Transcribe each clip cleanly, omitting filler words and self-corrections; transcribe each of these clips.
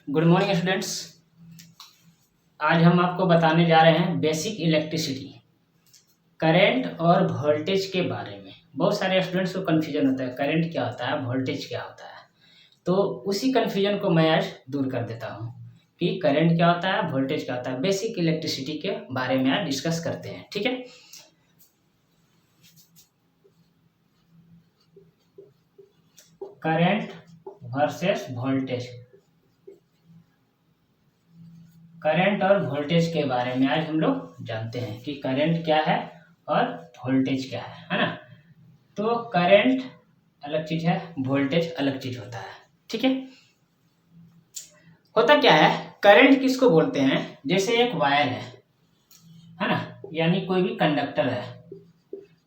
Good morning students. आज हम आपको बताने जा रहे हैं बेसिक इलेक्ट्रिसिटी, करंट और वोल्टेज के बारे में। बहुत सारे स्टूडेंट्स को कन्फ्यूजन होता है, करंट क्या होता है, वोल्टेज क्या होता है। तो उसी कन्फ्यूजन को मैं आज दूर कर देता हूँ कि करंट क्या होता है, वोल्टेज क्या होता है। बेसिक इलेक्ट्रिसिटी के बारे में आज डिस्कस करते हैं, ठीक है। करंट वर्सेस वोल्टेज, करंट और वोल्टेज के बारे में आज हम लोग जानते हैं कि करंट क्या है और वोल्टेज क्या है ना। तो करंट अलग चीज है, वोल्टेज अलग चीज होता है, ठीक है। होता क्या है, करंट किसको बोलते हैं, जैसे एक वायर है ना, यानी कोई भी कंडक्टर है।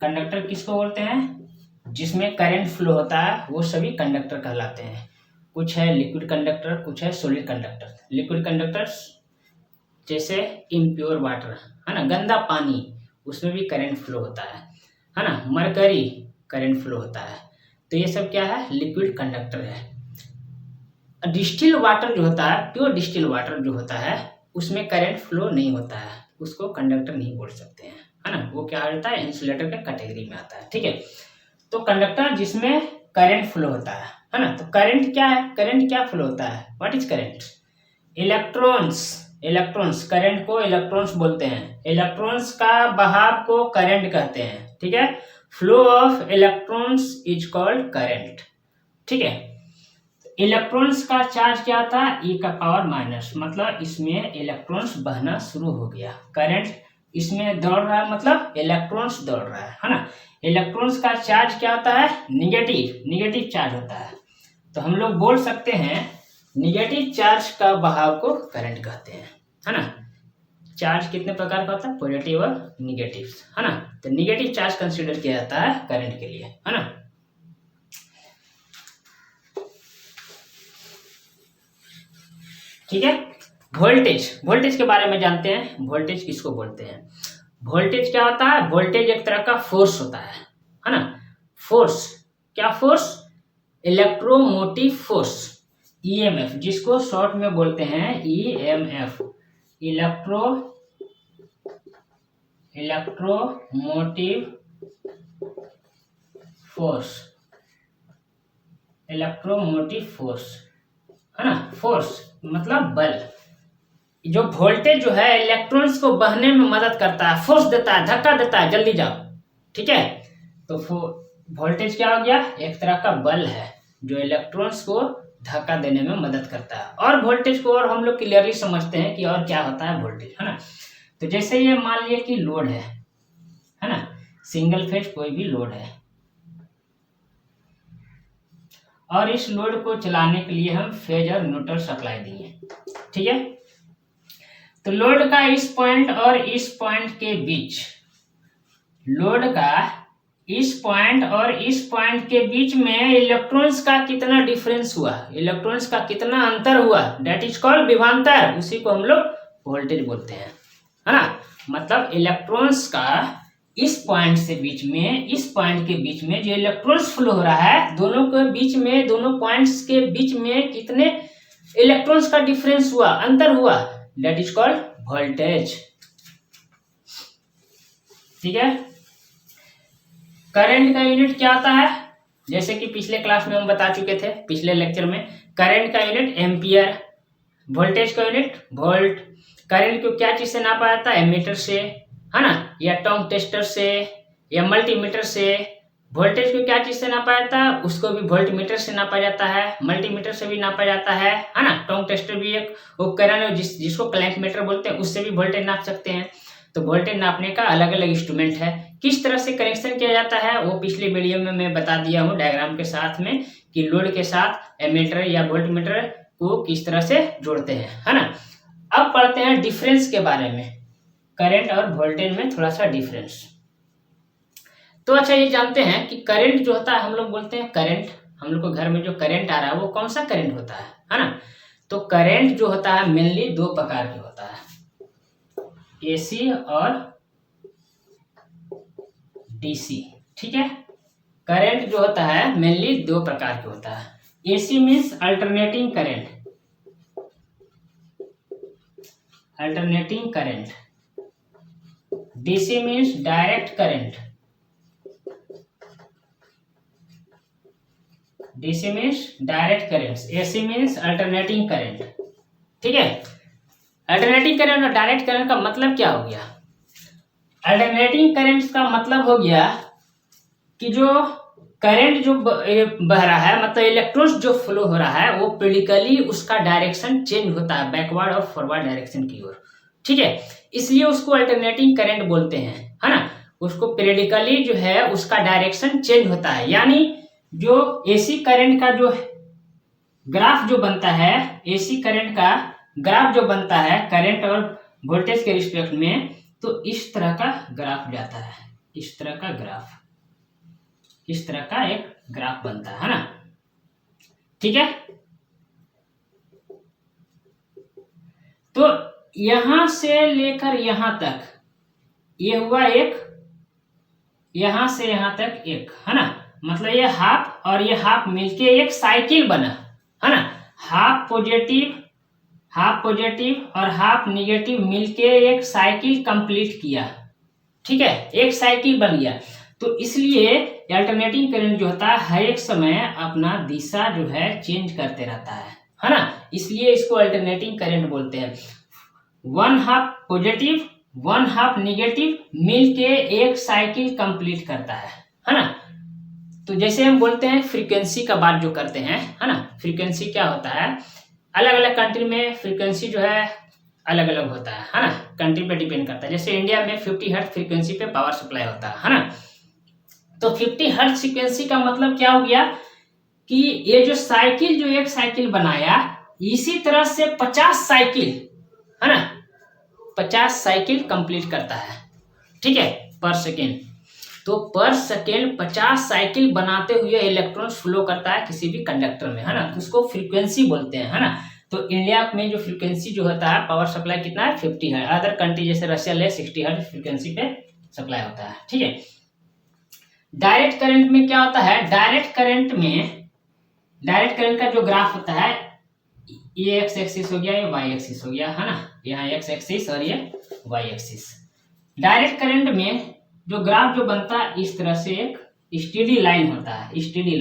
कंडक्टर किसको बोलते हैं, जिसमें करंट फ्लो होता है वो सभी कंडक्टर कहलाते हैं। कुछ है लिक्विड कंडक्टर, कुछ है सॉलिड कंडक्टर। लिक्विड कंडक्टर जैसे इम्प्योर वाटर है ना, गंदा पानी, उसमें भी करंट फ्लो होता है ना। मरकरी करंट फ्लो होता है। तो ये सब क्या है, लिक्विड कंडक्टर है। डिस्टिल वाटर जो होता है, प्योर डिस्टिल वाटर जो होता है, उसमें करंट फ्लो नहीं होता है, उसको कंडक्टर नहीं बोल सकते हैं, है ना। वो क्या होता है, इंसुलेटर के कैटेगरी में आता है, ठीक है। तो कंडक्टर जिसमें करंट फ्लो होता है ना। तो करंट क्या है, करंट क्या फ्लो होता है, what is current. Electrons, electrons, current को इलेक्ट्रॉन्स बोलते हैं। इलेक्ट्रॉन्स का बहाव को करंट कहते हैं, ठीक है। Flow of electrons is called current, ठीक है। इलेक्ट्रॉन्स का चार्ज क्या था, ई का पावर माइनस, मतलब इसमें इलेक्ट्रॉन्स बहना शुरू हो गया। करंट इसमें दौड़ रहा है, मतलब इलेक्ट्रॉन्स दौड़ रहा है ना। इलेक्ट्रॉन्स का चार्ज क्या होता है, निगेटिव, निगेटिव चार्ज होता है। तो हम लोग बोल सकते हैं निगेटिव चार्ज का बहाव को करंट कहते हैं, है ना। चार्ज कितने प्रकार का होता है, पॉजिटिव और निगेटिव, है ना। तो निगेटिव चार्ज कंसीडर किया जाता है करंट के लिए, है ना। ठीक है। वोल्टेज, वोल्टेज के बारे में जानते हैं। वोल्टेज किसको बोलते हैं, वोल्टेज क्या होता है, वोल्टेज एक तरह का फोर्स होता है ना। फोर्स, क्या फोर्स, इलेक्ट्रोमोटिव फोर्स, ईएमएफ, जिसको शॉर्ट में बोलते हैं EMF, electromotive force, electromotive force, है ना। फोर्स मतलब बल। जो वोल्टेज जो है इलेक्ट्रॉन्स को बहने में मदद करता है, फोर्स देता है, धक्का देता है, जल्दी जाओ, ठीक है। तो वोल्टेज क्या हो गया, एक तरह का बल है जो इलेक्ट्रॉन्स को धक्का देने में मदद करता है। और वोल्टेज को और हम लोग क्लियरली समझते हैं कि और क्या होता है वोल्टेज, है ना। तो जैसे ये मान लिया कि लोड है ना, सिंगल फेज कोई भी लोड है, और इस लोड को चलाने के लिए हम फेज और न्यूट्रल सप्लाई दिए, ठीक है। तो लोड का इस पॉइंट और इस पॉइंट के बीच, लोड का इस पॉइंट और इस पॉइंट के बीच में इलेक्ट्रॉन्स का कितना डिफरेंस हुआ, इलेक्ट्रॉन्स का कितना अंतर हुआ, दैट इज कॉल्ड विभवांतर। उसी को हम लोग वोल्टेज बोलते हैं, है ना। मतलब इलेक्ट्रॉन्स का इस पॉइंट से बीच में, इस पॉइंट के बीच में जो इलेक्ट्रॉन्स फ्लो हो रहा है, दोनों के बीच में, दोनों पॉइंट्स के बीच में कितने इलेक्ट्रॉन्स का डिफरेंस हुआ, अंतर हुआ, दैट इज कॉल्ड वोल्टेज, ठीक है। करंट का यूनिट क्या आता है, जैसे कि पिछले क्लास में हम बता चुके थे, पिछले लेक्चर में। करंट का यूनिट एम्पियर, वोल्टेज का यूनिट वोल्ट। करंट को क्या चीज से नापा जाता है, एमीटर से, है ना, या टोंग टेस्टर से, या मल्टीमीटर से। वोल्टेज को क्या चीज से नापा जाता है, उसको भी वोल्टमीटर से नापा जाता है, मल्टीमीटर से भी नापा जाता है ना। टोंग टेस्टर भी एक उपकरण है जिसको क्लैंप मीटर बोलते हैं, उससे भी वोल्टेज नाप सकते हैं। तो वोल्टेज नापने का अलग अलग इंस्ट्रूमेंट है। किस तरह से कनेक्शन किया जाता है वो पिछले वीडियो में मैं बता दिया हूँ डायग्राम के साथ में, कि लोड के साथ एमीटर या वोल्टमीटर को किस तरह से जोड़ते हैं, है ना। अब पढ़ते हैं डिफरेंस के बारे में, करंट और वोल्टेज में थोड़ा सा डिफरेंस। तो अच्छा ये जानते हैं कि करंट जो होता है, हम लोग बोलते हैं करंट, हम लोग को घर में जो करंट आ रहा है वो कौन सा करंट होता है ना। तो करंट जो होता है मेनली दो प्रकार के होता है, एसी और डीसी, ठीक है। करंट जो होता है मेनली दो प्रकार के होता है। AC means alternating current, alternating current, DC means direct current, DC means direct current, AC means alternating current. ठीक है, अल्टरनेटिंग करंट और डायरेक्ट करंट का मतलब क्या हो गया? अल्टरनेटिंग करंट का मतलब हो गया कि जो करंट जो बह रहा है, मतलब इलेक्ट्रॉन्स जो फ्लो हो रहा है, वो पेरिडिकली उसका डायरेक्शन चेंज होता है बैकवर्ड और फॉरवर्ड डायरेक्शन की ओर। ठीक है, इसलिए उसको अल्टरनेटिंग करंट बोलते हैं, है ना। उसको पेरिडिकली जो है उसका डायरेक्शन चेंज होता है, यानी जो एसी करंट का जो ग्राफ जो बनता है, एसी करंट का ग्राफ जो बनता है करंट और वोल्टेज के रिस्पेक्ट में, तो इस तरह का ग्राफ जाता है, इस तरह का ग्राफ, इस तरह का एक ग्राफ बनता है ना। ठीक है, तो यहां से लेकर यहां तक ये हुआ एक, यहां से यहां तक एक, है ना। मतलब ये हाफ और ये हाफ मिलके एक साइकिल बना, है ना। हाफ पॉजिटिव और हाफ निगेटिव मिलके एक साइकिल कंप्लीट किया। ठीक है, एक साइकिल बन गया। तो इसलिए अल्टरनेटिंग करंट जो होता है हर एक समय अपना दिशा जो है चेंज करते रहता है ना। इसलिए इसको अल्टरनेटिंग करंट बोलते हैं। One half positive one half negative मिलके एक साइकिल कंप्लीट करता है ना। तो जैसे हम बोलते हैं फ्रीक्वेंसी का बात जो करते हैं, है ना। फ्रीक्वेंसी क्या होता है, अलग अलग कंट्री में फ्रीक्वेंसी जो है अलग अलग होता है ना। कंट्री पे डिपेंड करता है। जैसे इंडिया में 50 हर्ट्ज फ्रीक्वेंसी पे पावर सप्लाई होता है ना। तो 50 हर्ट्ज फ्रीक्वेंसी का मतलब क्या हो गया कि ये जो साइकिल जो एक साइकिल बनाया, इसी तरह से 50 साइकिल, है ना, 50 साइकिल कंप्लीट करता है। ठीक है, पर सेकेंड। तो पर सेकेंड 50 साइकिल बनाते हुए इलेक्ट्रॉन फ्लो करता है किसी भी कंडक्टर में, है ना। तो उसको फ्रीक्वेंसी बोलते हैं, है ना। तो इंडिया में जो फ्रीक्वेंसी जो होता है पावर सप्लाई कितना है, 50 है। अदर कंट्री जैसे रशिया ले 60 हर्ट्ज फ्रीक्वेंसी पे सप्लाई होता है। ठीक है, डायरेक्ट करंट में क्या होता है, डायरेक्ट करंट का जो ग्राफ होता है, ये एक्स एक्सिस हो गया, ये वाई एक्सिस हो गया, है ना। यहाँ एक्स एक्सिस और ये वाई एक्सिस। डायरेक्ट करंट में जो ग्राफ जो बनता है इस तरह से एक स्टेडी लाइन होता है, स्टेडी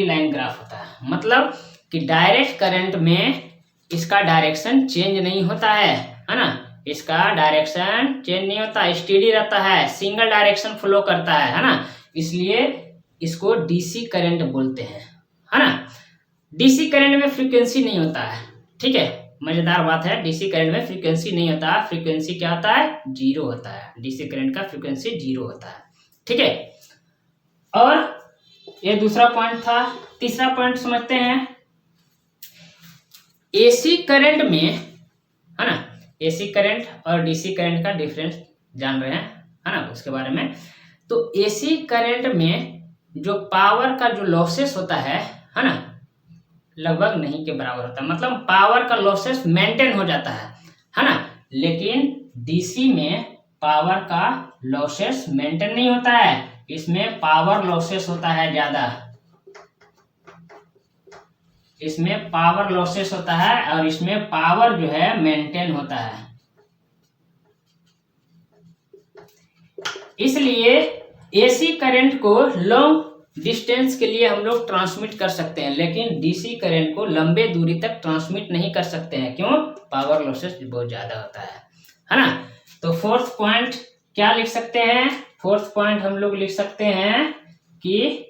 लाइन ग्राफ होता है। मतलब कि डायरेक्ट करंट में इसका डायरेक्शन चेंज नहीं होता है ना। इसका डायरेक्शन चेंज नहीं होता, स्टेडी रहता है, सिंगल डायरेक्शन फ्लो करता है ना। इसलिए इसको डीसी करंट बोलते हैं, है ना। डीसी करंट में फ्रीक्वेंसी नहीं होता है। ठीक है, मजेदार बात है, डीसी करंट में फ्रीक्वेंसी नहीं होता। फ्रीक्वेंसी क्या होता है, जीरो होता है। डीसी करंट का फ्रीक्वेंसी जीरो होता है। ठीक है, और ये दूसरा पॉइंट था। तीसरा पॉइंट समझते हैं, एसी करंट में, है ना। एसी करंट और डीसी करंट का डिफरेंस जान रहे हैं, है ना, उसके बारे में। तो एसी करंट में जो पावर का जो लॉसेस होता है ना, लगभग नहीं के बराबर होता है। मतलब पावर का लॉसेस मेंटेन हो जाता है ना। लेकिन डीसी में पावर का लॉसेस मेंटेन नहीं होता है, इसमें पावर लॉसेस होता है ज्यादा। इसमें पावर लॉसेस होता है और इसमें पावर जो है मेंटेन होता है। इसलिए एसी करंट को लॉन्ग डिस्टेंस के लिए हम लोग ट्रांसमिट कर सकते हैं, लेकिन डीसी करंट को लंबे दूरी तक ट्रांसमिट नहीं कर सकते हैं। क्यों? पावर लॉसेस बहुत ज्यादा होता है ना। तो फोर्थ पॉइंट क्या लिख सकते हैं, फोर्थ पॉइंट हम लोग लिख सकते हैं कि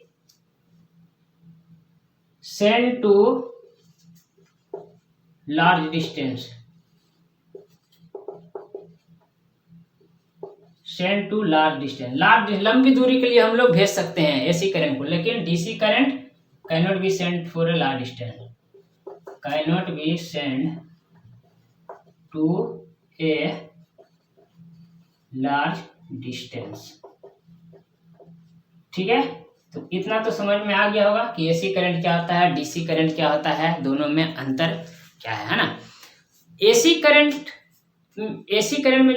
send to large distance, send to large distance, लंबी दूरी के लिए हम लोग भेज सकते हैं एसी करंट को, लेकिन DC current can not be send for a large distance, can not be send to a large distance. ठीक है, तो इतना तो समझ में आ गया होगा कि एसी करंट क्या होता है, डीसी करंट क्या होता है, दोनों में अंतर क्या है ना। एसी करंट में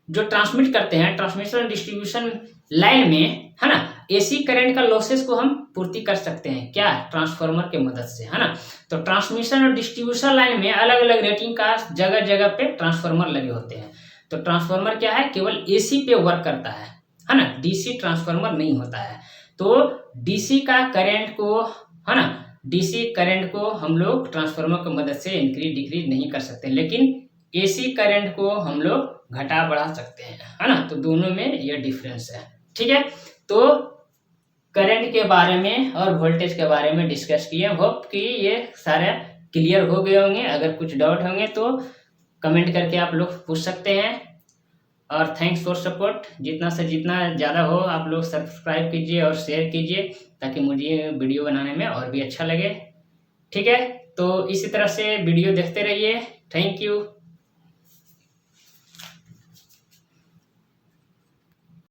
जो ट्रांसमिट करते हैं ट्रांसमिशन डिस्ट्रीब्यूशन लाइन में, है ना, एसी करंट का लॉसेस को हम पूर्ति कर सकते हैं क्या, ट्रांसफार्मर के मदद से, है ना। तो ट्रांसमिशन और डिस्ट्रीब्यूशन लाइन में अलग अलग रेटिंग का जगह जगह पे ट्रांसफार्मर लगे होते हैं। तो ट्रांसफार्मर क्या है, केवल एसी पे वर्क करता है ना, डीसी ट्रांसफार्मर नहीं होता है। तो डीसी का करंट को, है ना, डीसी करंट को हम लोग ट्रांसफार्मर की मदद से इंक्रीज डिक्रीज नहीं कर सकते, लेकिन एसी करंट को हम लोग घटा बढ़ा सकते हैं, है ना। तो दोनों में ये डिफरेंस है, ठीक है। तो करंट के बारे में और वोल्टेज के बारे में डिस्कस किए। होप कि ये सारे क्लियर हो गए होंगे। अगर कुछ डाउट होंगे तो कमेंट करके आप लोग पूछ सकते हैं। और थैंक्स फॉर सपोर्ट। जितना से जितना ज़्यादा हो आप लोग सब्सक्राइब कीजिए और शेयर कीजिए, ताकि मुझे वीडियो बनाने में और भी अच्छा लगे, ठीक है। तो इसी तरह से वीडियो देखते रहिए। Thank you.